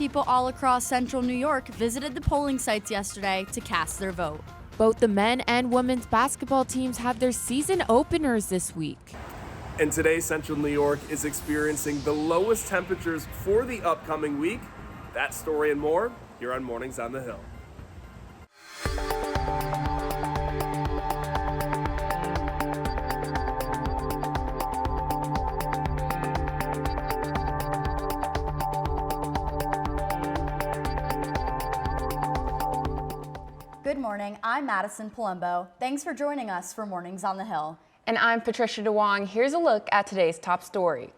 people all across central New York visited the polling sites yesterday to cast their vote. Both the men and women's basketball teams had their season openers this week. And today, central New York is experiencing the lowest temperatures for the upcoming week. That story and more here on Mornings on the Hill. Good morning, I'm Madison Palumbo. Thanks for joining us for Mornings on the Hill. And I'm Patricia DeWong. Here's a look at today's top story.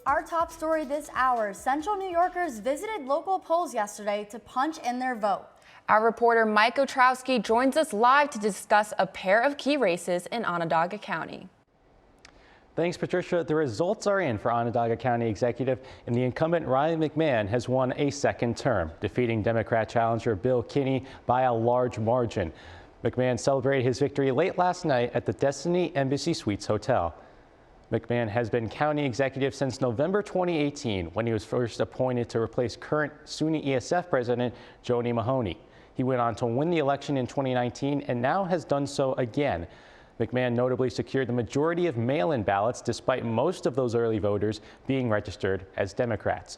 Our top story this hour, Central New Yorkers visited local polls yesterday to punch in their vote. Our reporter Mike Otrowski joins us live to discuss a pair of key races in Onondaga County. Thanks, Patricia. The results are in for Onondaga County Executive, and the incumbent Ryan McMahon has won a second term, defeating Democrat challenger Bill Kinney by a large margin. McMahon celebrated his victory late last night at the Destiny Embassy Suites Hotel. McMahon has been county executive since November 2018, when he was first appointed to replace current SUNY ESF president Joni Mahoney. He went on to win the election in 2019 and now has done so again. McMahon notably secured the majority of mail-in ballots despite most of those early voters being registered as Democrats.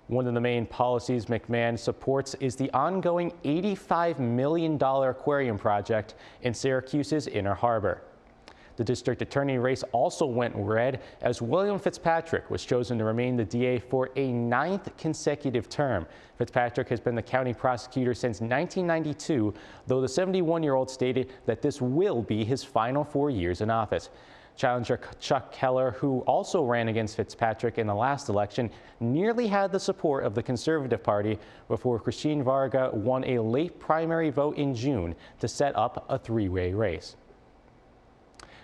One of the main policies McMahon supports is the ongoing $85 million aquarium project in Syracuse's Inner Harbor. The district attorney race also went red as William Fitzpatrick was chosen to remain the DA for a 9th consecutive term. Fitzpatrick has been the county prosecutor since 1992, though the 71-year-old stated that this will be his final 4 years in office. Challenger Chuck Keller, who also ran against Fitzpatrick in the last election, nearly had the support of the Conservative Party before Christine Varga won a late primary vote in June to set up a three-way race.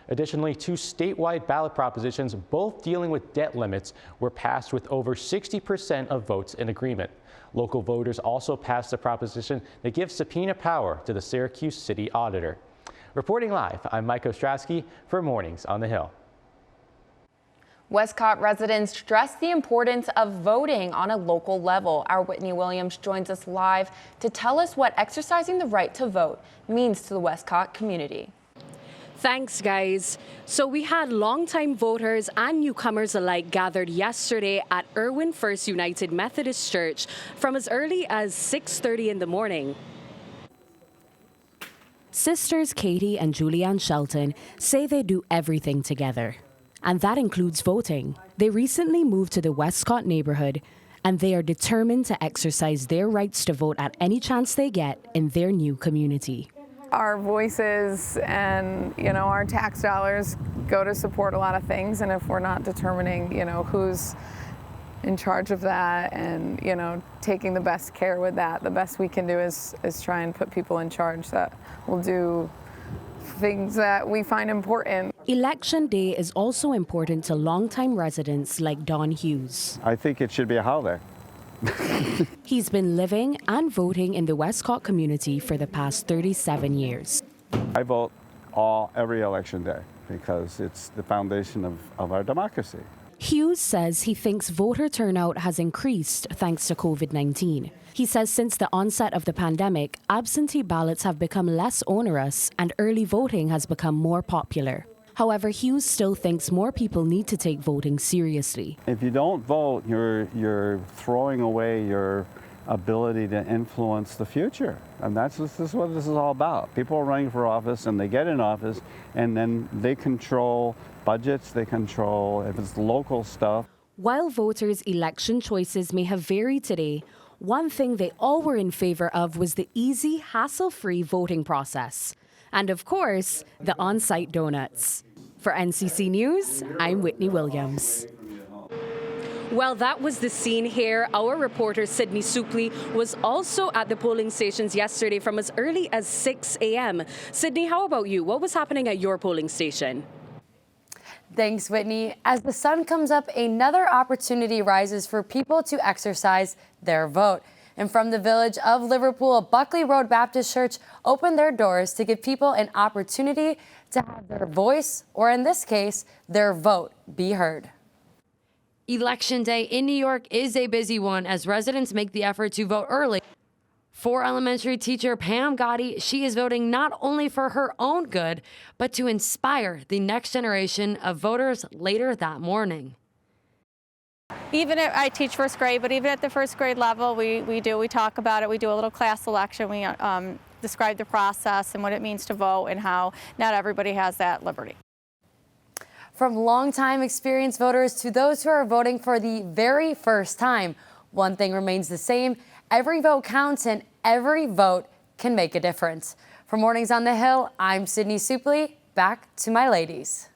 Additionally, 2 statewide ballot propositions, both dealing with debt limits, were passed with over 60% of votes in agreement. Local voters also passed a proposition that gives subpoena power to the Syracuse City Auditor. Reporting live, I'm Mike Ostrowski for Mornings on the Hill. Westcott residents stress the importance of voting on a local level. Our Whitney Williams joins us live to tell us what exercising the right to vote means to the Westcott community. Thanks, guys. So we had longtime voters and newcomers alike gathered yesterday at Irwin First United Methodist Church from as early as 6:30 in the morning. Sisters Katie and Julianne Shelton say they do everything together, and that includes voting. They recently moved to the Westcott neighborhood, and they are determined to exercise their rights to vote at any chance they get in their new community. Our voices and, our tax dollars go to support a lot of things, and if we're not determining, who's in charge of that and, taking the best care with that, the best we can do is try and put people in charge that will do things that we find important. Election day is also important to longtime residents like Don Hughes. I think it should be a holiday. He's been living and voting in the Westcott community for the past 37 years. I vote every election day because it's the foundation of our democracy. Hughes says he thinks voter turnout has increased thanks to COVID-19. He says since the onset of the pandemic, absentee ballots have become less onerous and early voting has become more popular. However, Hughes still thinks more people need to take voting seriously. If you don't vote, you're throwing away your ability to influence the future. And this is what this is all about. People are running for office and they get in office and then they control budgets, they control, if it's local stuff. While voters' election choices may have varied today, one thing they all were in favor of was the easy, hassle-free voting process. And of course, the on-site donuts. For NCC News, I'm Whitney Williams. Well, that was the scene here. Our reporter Sydney Supley was also at the polling stations yesterday from as early as 6 a.m. Sydney, how about you? What was happening at your polling station? Thanks, Whitney. As the sun comes up, another opportunity rises for people to exercise their vote. And from the village of Liverpool, Buckley Road Baptist Church opened their doors to give people an opportunity to have their voice, or in this case, their vote, be heard. Election day in New York is a busy one as residents make the effort to vote early. For elementary teacher Pam Gotti, she is voting not only for her own good, but to inspire the next generation of voters later that morning. Even if I teach first grade, but even at the first grade level, we talk about it. We do a little class selection. We describe the process and what it means to vote and how not everybody has that liberty. From longtime experienced voters to those who are voting for the very first time, one thing remains the same. Every vote counts and every vote can make a difference. For Mornings on the Hill, I'm Sydney Supley. Back to my ladies.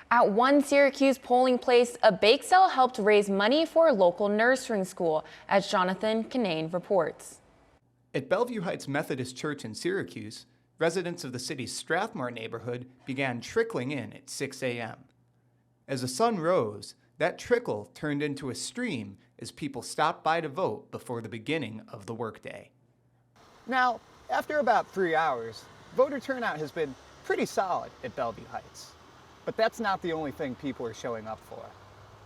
At one Syracuse polling place, a bake sale helped raise money for a local nursery school, as Jonathan Kinane reports. At Bellevue Heights Methodist Church in Syracuse, residents of the city's Strathmore neighborhood began trickling in at 6 a.m. As the sun rose, that trickle turned into a stream as people stopped by to vote before the beginning of the workday. Now, after about 3 hours, voter turnout has been pretty solid at Bellevue Heights. But that's not the only thing people are showing up for.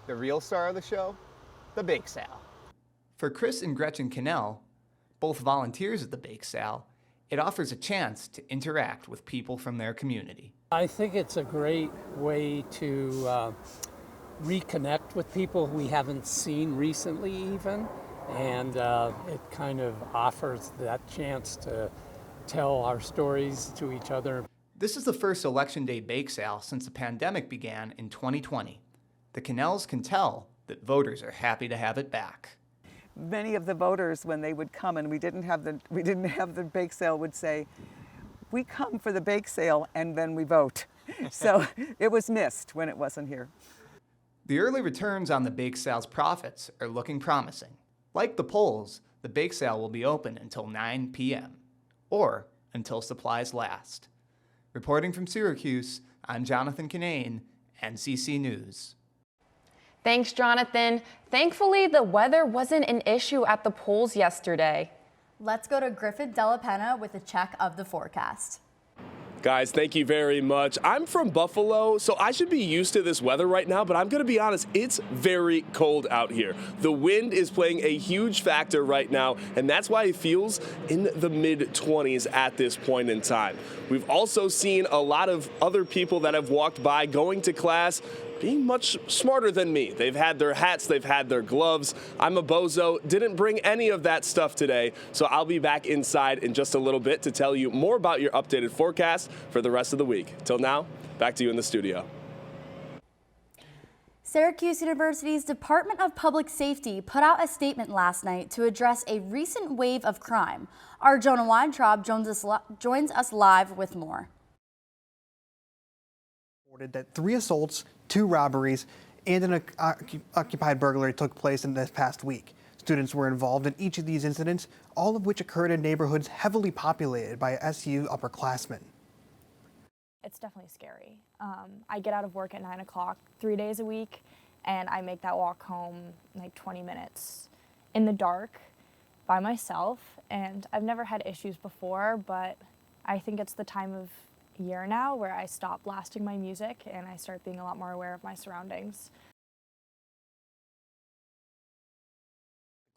The real star of the show? The bake sale. For Chris and Gretchen Cannell, both volunteers at the bake sale, it offers a chance to interact with people from their community. I think it's a great way to reconnect with people we haven't seen recently even, and it kind of offers that chance to tell our stories to each other. This is the first Election Day bake sale since the pandemic began in 2020. The Cannells can tell that voters are happy to have it back. Many of the voters, when they would come and we didn't have the bake sale, would say, "We come for the bake sale and then we vote." So it was missed when it wasn't here. The early returns on the bake sale's profits are looking promising. Like the polls, the bake sale will be open until 9 p.m. or until supplies last. Reporting from Syracuse, I'm Jonathan Kinane, NCC News. Thanks, Jonathan. Thankfully, the weather wasn't an issue at the polls yesterday. Let's go to Griffin Della Penna with a check of the forecast. Guys, thank you very much. I'm from Buffalo, so I should be used to this weather right now, but I'm going to be honest, it's very cold out here. The wind is playing a huge factor right now, and that's why it feels in the mid-20s at this point in time. We've also seen a lot of other people that have walked by going to class being much smarter than me. They've had their hats, they've had their gloves. I'm a bozo, didn't bring any of that stuff today, so I'll be back inside in just a little bit to tell you more about your updated forecast for the rest of the week. Till now, back to you in the studio. Syracuse University's Department of Public Safety put out a statement last night to address a recent wave of crime. Our Jonah Weintraub joins us live with more. That 3 assaults, 2 robberies, and an occupied burglary took place in this past week. Students were involved in each of these incidents, all of which occurred in neighborhoods heavily populated by SU upperclassmen. It's definitely scary. I get out of work at 9 o'clock 3 days a week, and I make that walk home in like 20 minutes in the dark by myself. And I've never had issues before, but I think it's the time of year now where I stop blasting my music and I start being a lot more aware of my surroundings.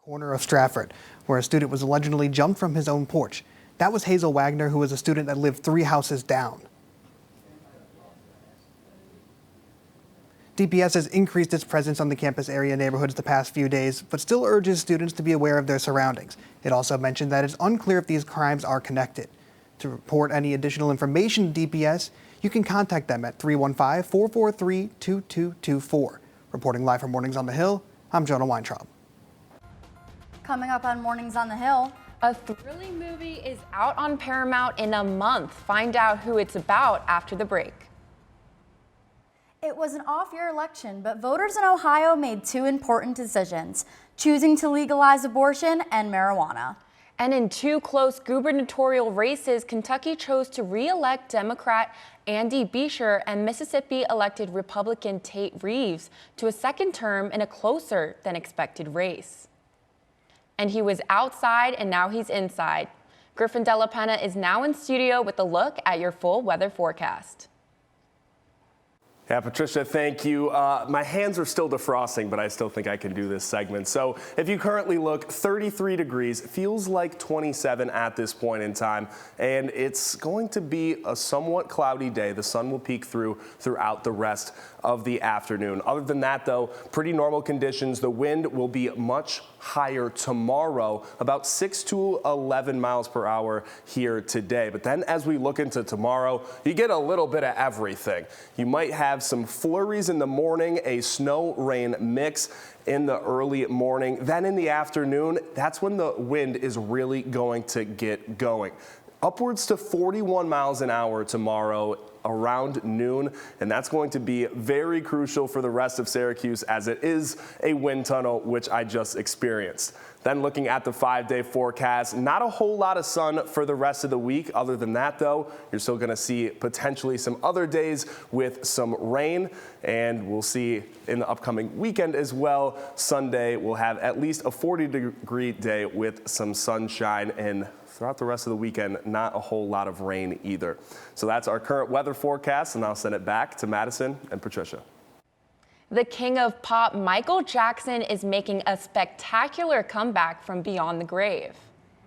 Corner of Stratford, where a student was allegedly jumped from his own porch. That was Hazel Wagner, who was a student that lived 3 houses down. DPS has increased its presence on the campus area neighborhoods the past few days, but still urges students to be aware of their surroundings. It also mentioned that it's unclear if these crimes are connected. To report any additional information to DPS, you can contact them at 315-443-2224. Reporting live from Mornings on the Hill, I'm Jonah Weintraub. Coming up on Mornings on the Hill, a thrilling movie is out on Paramount in a month. Find out who it's about after the break. It was an off-year election, but voters in Ohio made 2 important decisions, choosing to legalize abortion and marijuana. And in 2 close gubernatorial races, Kentucky chose to re-elect Democrat Andy Beshear and Mississippi elected Republican Tate Reeves to a second term in a closer than expected race. And he was outside and now he's inside. Griffin Della Penna is now in studio with a look at your full weather forecast. Yeah, Patricia, thank you. My hands are still defrosting, but I still think I can do this segment. So if you currently look, 33 degrees, feels like 27 at this point in time, and it's going to be a somewhat cloudy day. The sun will peek throughout the rest of the afternoon. Other than that, though, pretty normal conditions. The wind will be much higher tomorrow, about 6 to 11 miles per hour here today. But then as we look into tomorrow, you get a little bit of everything. You might have some flurries in the morning, a snow-rain mix in the early morning. Then in the afternoon, that's when the wind is really going to get going. Upwards to 41 miles an hour tomorrow around noon, and that's going to be very crucial for the rest of Syracuse as it is a wind tunnel, which I just experienced. Then looking at the 5-day forecast, not a whole lot of sun for the rest of the week. Other than that, though, you're still going to see potentially some other days with some rain, and we'll see in the upcoming weekend as well. Sunday, we'll have at least a 40-degree day with some sunshine, and throughout the rest of the weekend, not a whole lot of rain either. So that's our current weather forecast, and I'll send it back to Madison and Patricia. The king of pop, Michael Jackson, is making a spectacular comeback from beyond the grave.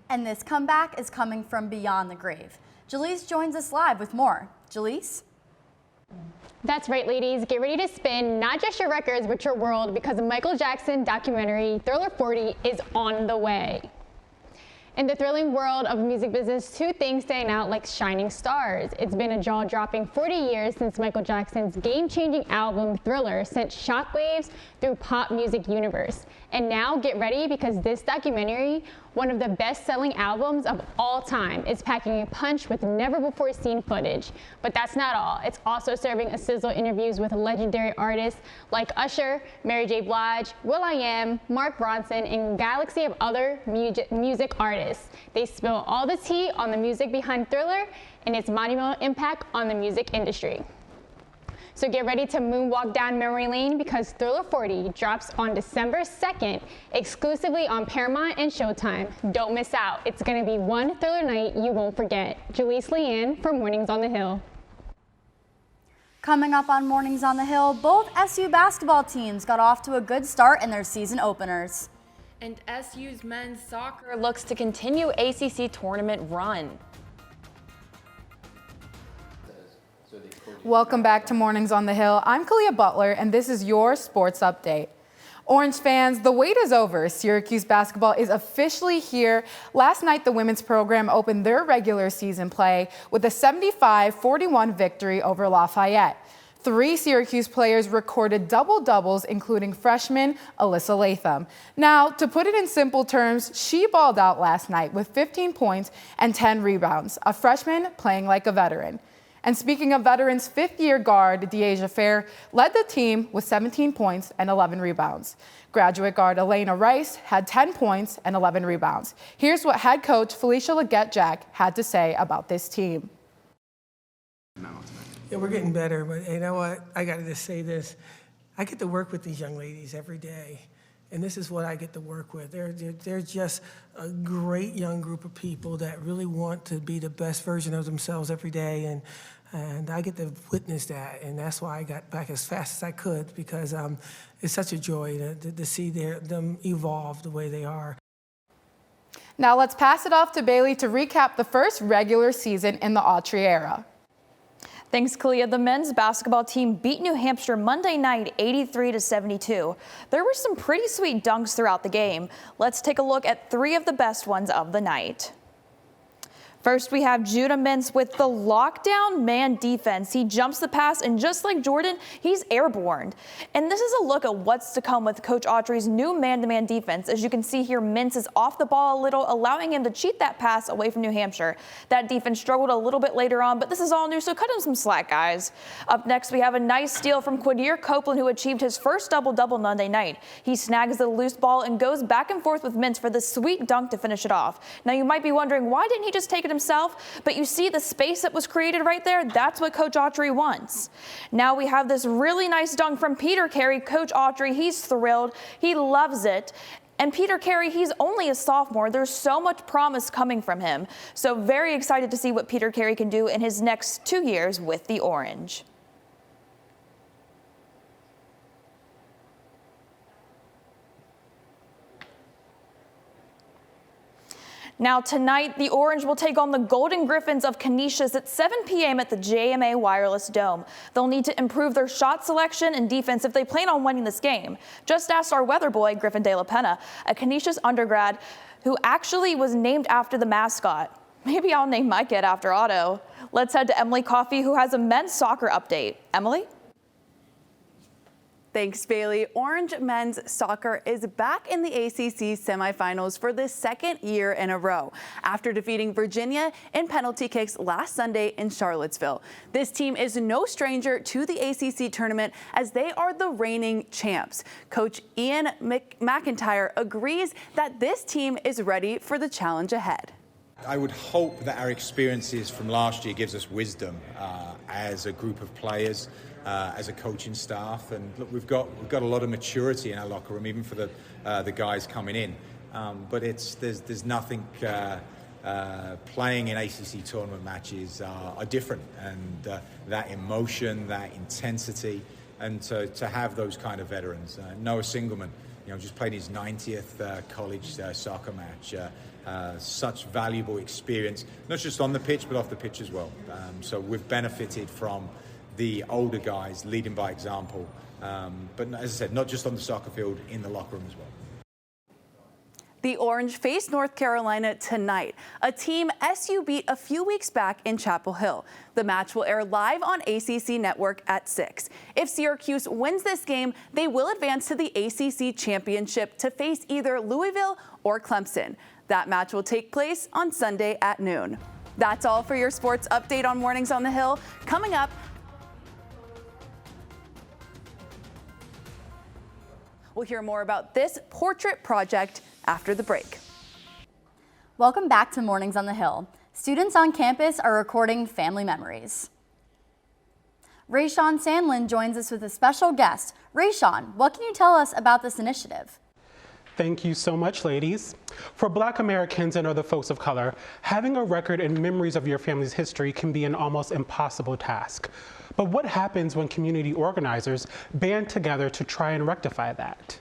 And this comeback is coming from beyond the grave. Jaleese joins us live with more. Jaleese? That's right, ladies. Get ready to spin not just your records, but your world, because the Michael Jackson documentary, Thriller 40, is on the way. In the thrilling world of music business, two things stand out like shining stars. It's been a jaw-dropping 40 years since Michael Jackson's game-changing album Thriller sent shockwaves through pop music universe. And now get ready, because this documentary, one of the best-selling albums of all time, is packing a punch with never-before-seen footage. But that's not all. It's also serving a sizzle interviews with legendary artists like Usher, Mary J. Blige, will.i.am, Mark Ronson, and a galaxy of other music artists. They spill all the tea on the music behind Thriller and its monumental impact on the music industry. So get ready to moonwalk down memory lane, because Thriller 40 drops on December 2nd exclusively on Paramount and Showtime. Don't miss out. It's going to be one Thriller night you won't forget. Jaleese Leanne for Mornings on the Hill. Coming up on Mornings on the Hill, both SU basketball teams got off to a good start in their season openers. And SU's men's soccer looks to continue ACC tournament run. Welcome back to Mornings on the Hill. I'm Kalia Butler, and this is your sports update. Orange fans, the wait is over. Syracuse basketball is officially here. Last night, the women's program opened their regular season play with a 75-41 victory over Lafayette. 3 Syracuse players recorded double-doubles, including freshman Alyssa Latham. Now, to put it in simple terms, she balled out last night with 15 points and 10 rebounds, a freshman playing like a veteran. And speaking of veterans, fifth-year guard Deasia Fair led the team with 17 points and 11 rebounds. Graduate guard Elena Rice had 10 points and 11 rebounds. Here's what head coach Felicia Leggett-Jack had to say about this team. Yeah, we're getting better, but you know what? I got to just say this. I get to work with these young ladies every day, and this is what I get to work with. They're just a great young group of people that really want to be the best version of themselves every day, and I get to witness that, and that's why I got back as fast as I could, because it's such a joy to see them evolve the way they are. Now let's pass it off to Bailey to recap the first regular season in the Autry era. Thanks, Kalia. The men's basketball team beat New Hampshire Monday night 83-72. There were some pretty sweet dunks throughout the game. Let's take a look at 3 of the best ones of the night. First, we have Judah Mintz with the lockdown man defense. He jumps the pass, and just like Jordan, he's airborne. And this is a look at what's to come with Coach Autry's new man-to-man defense. As you can see here, Mintz is off the ball a little, allowing him to cheat that pass away from New Hampshire. That defense struggled a little bit later on, but this is all new, so cut him some slack, guys. Up next, we have a nice steal from Quadir Copeland, who achieved his first double-double Monday night. He snags the loose ball and goes back and forth with Mintz for the sweet dunk to finish it off. Now, you might be wondering, why didn't he just take it himself? But you see the space that was created right there? That's what Coach Autry wants. Now we have this really nice dunk from Peter Carey. Coach Autry, he's thrilled. He loves it. And Peter Carey, he's only a sophomore. There's so much promise coming from him. So very excited to see what Peter Carey can do in his next 2 years with the Orange. Now tonight, the Orange will take on the Golden Griffins of Canisius at 7 p.m. at the JMA Wireless Dome. They'll need to improve their shot selection and defense if they plan on winning this game. Just asked our weather boy, Griffin De La Pena, a Canisius undergrad who actually was named after the mascot. Maybe I'll name my kid after Otto. Let's head to Emily Coffey, who has a men's soccer update. Emily? Thanks, Bailey. Orange men's soccer is back in the ACC semifinals for the second year in a row after defeating Virginia in penalty kicks last Sunday in Charlottesville. This team is no stranger to the ACC tournament as they are the reigning champs. Coach Ian McIntyre agrees that this team is ready for the challenge ahead. I would hope that our experiences from last year gives us wisdom as a group of players, as a coaching staff, and look, we've got a lot of maturity in our locker room, even for the guys coming in. But there's nothing. Playing in ACC tournament matches are different, and that emotion, that intensity, and to have those kind of veterans. Noah Singelman, just played his 90th college soccer match. Such valuable experience, not just on the pitch, but off the pitch as well. So we've benefited from the older guys leading by example. But as I said, not just on the soccer field, in the locker room as well. The Orange face North Carolina tonight, a team SU beat a few weeks back in Chapel Hill. The match will air live on ACC Network at 6. If Syracuse wins this game, they will advance to the ACC Championship to face either Louisville or Clemson. That match will take place on Sunday at noon. That's all for your sports update on Mornings on the Hill. Coming up, we'll hear more about this portrait project after the break. Welcome back to Mornings on the Hill. Students on campus are recording family memories. Rayshawn Sandlin joins us with a special guest. Rayshawn, what can you tell us about this initiative? Thank you so much, ladies. For Black Americans and other folks of color, having a record and memories of your family's history can be an almost impossible task. But what happens when community organizers band together to try and rectify that?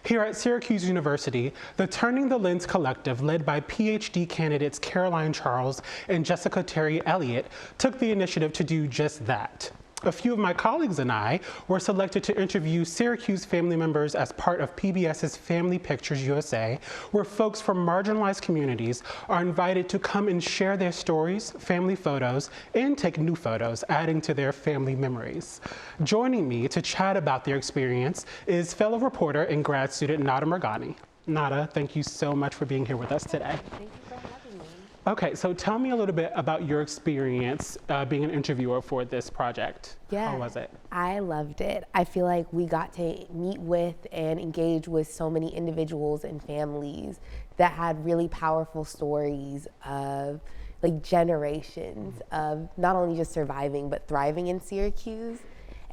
Here at Syracuse University, the Turning the Lens Collective, led by PhD candidates Caroline Charles and Jessica Terry Elliott, took the initiative to do just that. A few of my colleagues and I were selected to interview Syracuse family members as part of PBS's Family Pictures USA, where folks from marginalized communities are invited to come and share their stories, family photos, and take new photos, adding to their family memories. Joining me to chat about their experience is fellow reporter and grad student Nada Morgani. Nada, thank you so much for being here with us today. Thank you for having me. Okay, so tell me a little bit about your experience being an interviewer for this project. Yeah, how was it? I loved it. I feel like we got to meet with and engage with so many individuals and families that had really powerful stories of like generations of not only just surviving but thriving in Syracuse.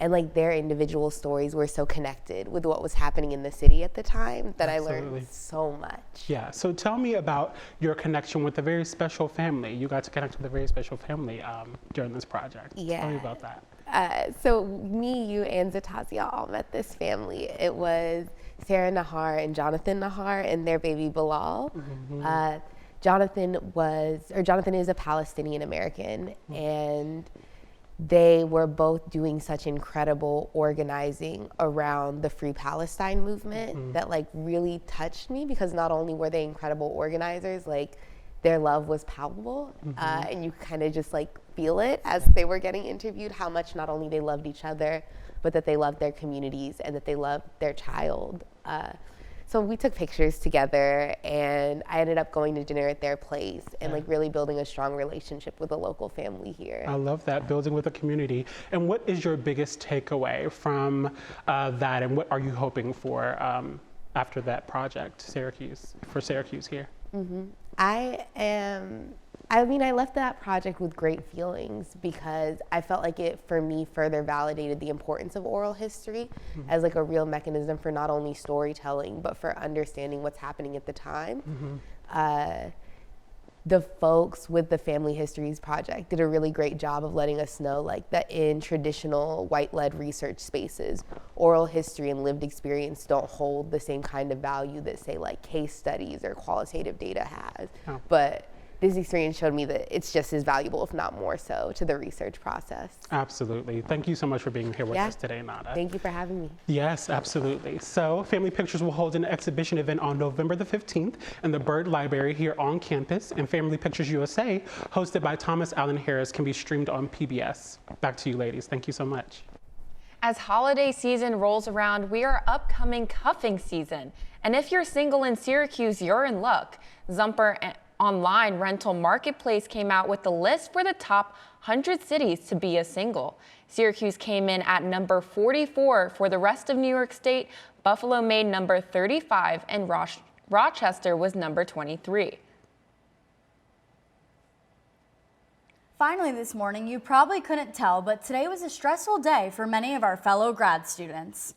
And like their individual stories were so connected with what was happening in the city at the time that Absolutely. I learned so much. Yeah, so tell me about your connection with a very special family. You got to connect with a very special family during this project. Yeah. Tell me about that. So me, you, and Zatazia all met this family. It was Sarah Nahar and Jonathan Nahar and their baby Bilal. Mm-hmm. Jonathan is a Palestinian American, and they were both doing such incredible organizing around the Free Palestine movement that like really touched me, because not only were they incredible organizers, like their love was palpable, and you kind of just like feel it as they were getting interviewed, how much not only they loved each other, but that they loved their communities and that they loved their child. So we took pictures together, and I ended up going to dinner at their place and like really building a strong relationship with a local family here. I love that, building with a community. And what is your biggest takeaway from that, and what are you hoping for after that project, for Syracuse here? I left that project with great feelings, because I felt like it, for me, further validated the importance of oral history as like a real mechanism for not only storytelling, but for understanding what's happening at the time. the folks with the Family Histories Project did a really great job of letting us know like that in traditional white-led research spaces, oral history and lived experience don't hold the same kind of value that say like case studies or qualitative data has. Oh. But this experience showed me that it's just as valuable, if not more so, to the research process. Absolutely. Thank you so much for being here with us today, Nada. Thank you for having me. Yes, absolutely. So Family Pictures will hold an exhibition event on November the 15th in the Byrd Library here on campus, and Family Pictures USA, hosted by Thomas Allen Harris, can be streamed on PBS. Back to you, ladies. Thank you so much. As holiday season rolls around, we are upcoming cuffing season. And if you're single in Syracuse, you're in luck. Zumper online rental marketplace came out with the list for the top 100 cities to be a single. Syracuse came in at number 44 for the rest of New York State. Buffalo made number 35 and Rochester was number 23. Finally this morning, you probably couldn't tell, but today was a stressful day for many of our fellow grad students.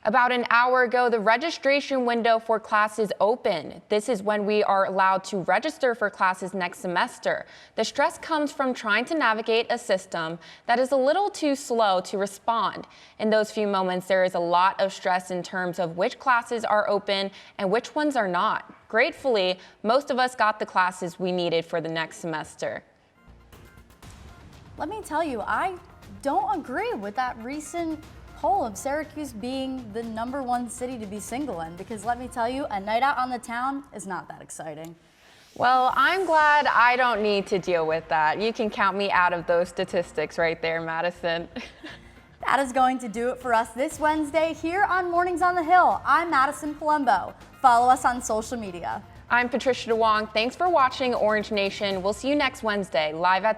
About an hour ago, the registration window for classes opened. This is when we are allowed to register for classes next semester. The stress comes from trying to navigate a system that is a little too slow to respond. In those few moments, there is a lot of stress in terms of which classes are open and which ones are not. Gratefully, most of us got the classes we needed for the next semester. Let me tell you, I don't agree with that recent poll of Syracuse being the #1 city to be single in, because let me tell you, a night out on the town is not that exciting. Well, I'm glad I don't need to deal with that. You can count me out of those statistics right there, Madison. That is going to do it for us this Wednesday here on Mornings on the Hill. I'm Madison Palumbo. Follow us on social media. I'm Patricia DeWong. Thanks for watching Orange Nation. We'll see you next Wednesday, live at